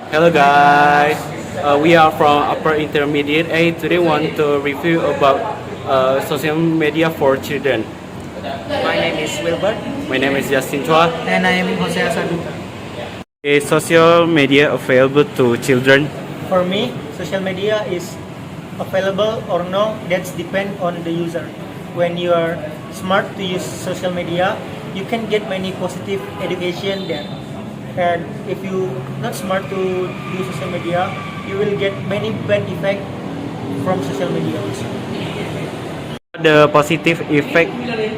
Hello guys, we are from Upper Intermediate A. Today want to review about social media for children. My name is Wilbert. My name is Justin Chua. And I am Jose Asaduta. Is social media available to children? For me, social media is available or no, that's depend on the user. When you are smart to use social media, you can get many positive education there. And if you not smart to use social media, you will get many bad effect from social media also. The positive effect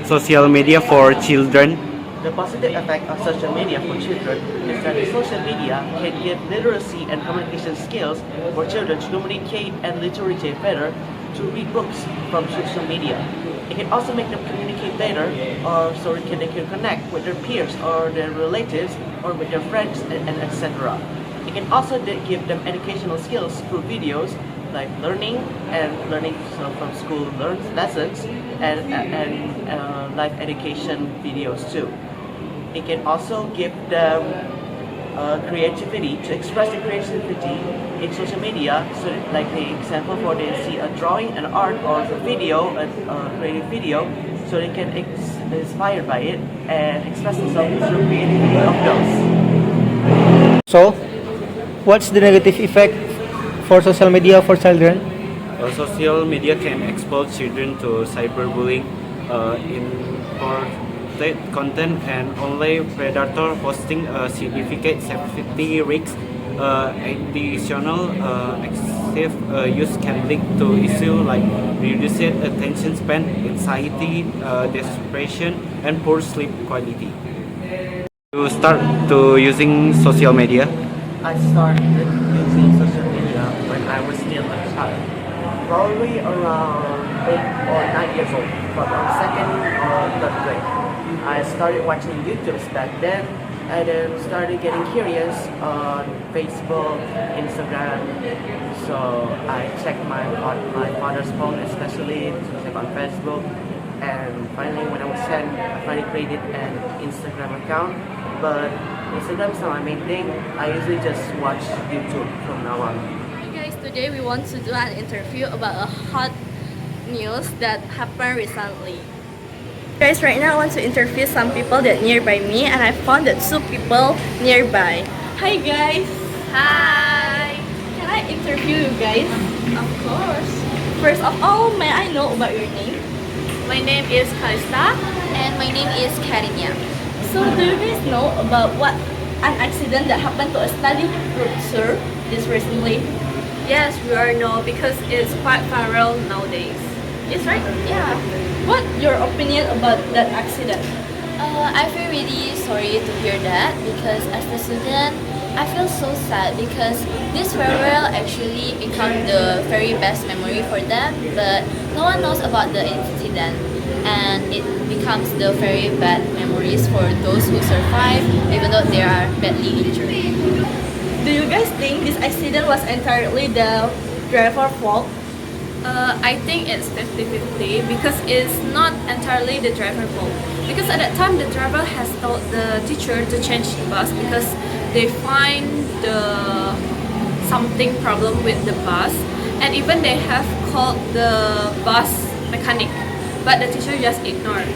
social media for children. The positive effect of social media for children is that the social media can give literacy and communication skills for children to communicate and literature better, to read books from social media. It can also make them communicate better, or so they can connect with their peers or their relatives or with their friends and etc. It can also give them educational skills through videos like learning from school lessons and life education videos too. It can also give them creativity to express their creativity in social media. So, like the example for they see a drawing, an art, or a video, a creative video, so they can inspired by it and express themselves through creativity of those. So, what's the negative effect for social media for children? Social media can expose children to cyberbullying, inappropriate content, and online predator posting significant safety risks. Additional excessive use can lead to issues like reduced attention span, anxiety, depression, and poor sleep quality. You start to using social media. I started using social media when I was still a child, probably around 8 or 9 years old, from second or third grade. I started watching YouTubes back then, and then started getting curious on Facebook, Instagram. So I checked my father's phone, especially to check on Facebook. And finally, when I was 10, I finally created an Instagram account. But Instagram is not my main thing. I usually just watch YouTube from now on. Hey guys, today we want to do an interview about a hot news that happened recently. Guys, right now I want to interview some people that nearby me, and I found that two people nearby. Hi guys. Hi. Can I interview you guys? Of course. First of all, may I know about your name? My name is Kalista. And my name is Karinya. So do you guys know about what an accident that happened to a study group, sir, this recently? Yes, we all know because it's quite viral nowadays. Yes, right? Yeah. What your opinion about that accident? I feel really sorry to hear that because as a student, I feel so sad because this farewell actually become the very best memory for them, but no one knows about the incident, and it becomes the very bad memories for those who survive, even though they are badly injured. Do you guys think this accident was entirely the driver's fault? I think it's 50-50 because it's not entirely the driver's fault. Because at that time, the driver has told the teacher to change the bus because they find something problem with the bus, and even they have called the bus mechanic, but the teacher just ignored.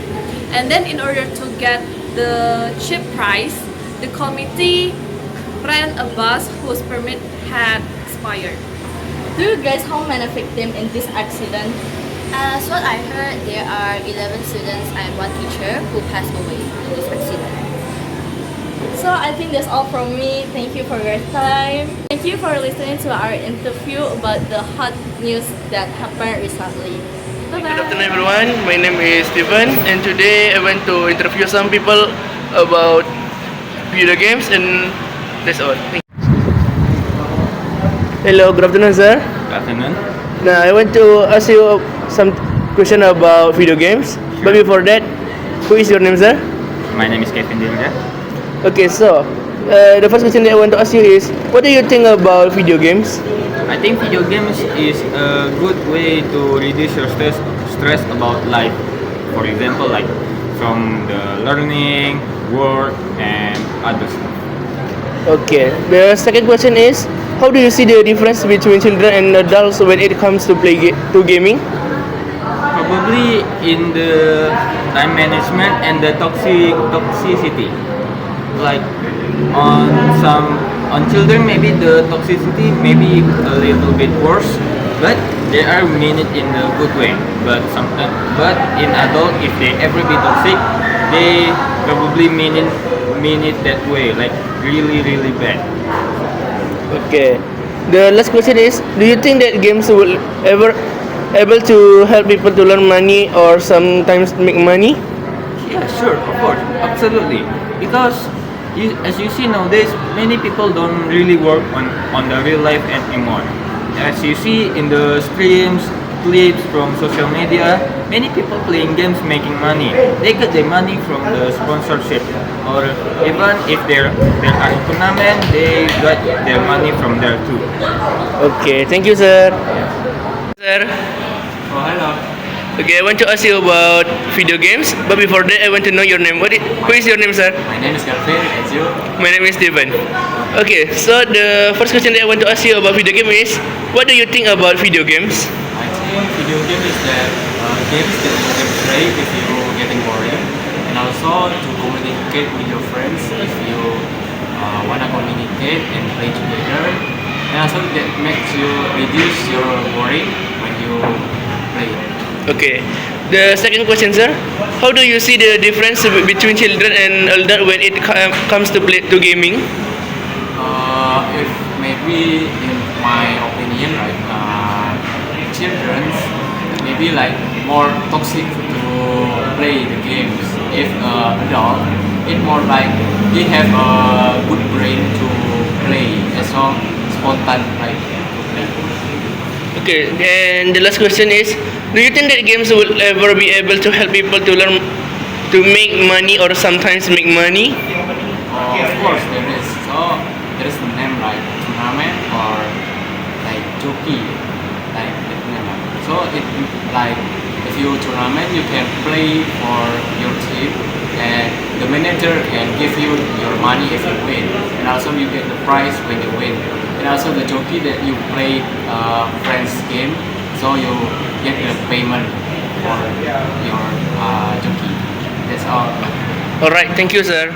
And then in order to get the cheap price, the committee rent a bus whose permit had expired. Do you guys how many victims in this accident? As what I heard, there are 11 students and one teacher who passed away in this accident. So I think that's all from me. Thank you for your time. Thank you for listening to our interview about the hot news that happened recently. Good afternoon everyone, my name is Steven and today I want to interview some people about video games and that's all. Hello, good afternoon sir. Good afternoon. Now I want to ask you some question about video games. But before that, who is your name sir? My name is Kevin Dilga. Okay, so the first question that I want to ask you is, what do you think about video games? I think video games is a good way to reduce your stress about life. For example, like from the learning, work, and other stuff. Okay. The second question is, how do you see the difference between children and adults when it comes to to gaming? Probably in the time management and the toxicity. Like on children, maybe the toxicity may be a little bit worse, but they are mean it in a good way. But in adult, if they ever be toxic, they probably mean it that way, like really bad. Okay. The last question is, do you think that games will ever able to help people to learn money or sometimes make money? Yeah, sure, of course, absolutely. Because as you see nowadays, many people don't really work on the real life anymore. As you see in the streams, clips from social media, many people playing games making money. They get their money from the sponsorship, or even if there are tournament, they got their money from there too. Okay, thank you, sir. Sir. Oh, hello. Okay, I want to ask you about video games, but before that, I want to know your name. Who is your name, sir? My name is Calvin, and you? My name is Steven. Okay, so the first question that I want to ask you about video game is, what do you think about video games? I think video game is that games that you can play if you're getting boring, and also to communicate with your friends if you wanna communicate and play together, and also that makes you reduce your boring when you play. Okay. The second question, sir. How do you see the difference between children and adult when it comes to gaming? If maybe in my opinion, right, children maybe like more toxic to play the games. If adult, it more like they have a good brain to play, so spontan, right, to play. Okay. And the last question is, do you think that games will ever be able to help people to learn to make money or sometimes make money? Of course, there is. So there is the name like tournament or like jockey, like that name. So it like if you tournament, you can play for your team, and the manager can give you your money if you win, and also you get the prize when you win, and also the jockey that you play friends game, so you get the payment for your jockey. That's all. Alright, thank you, sir.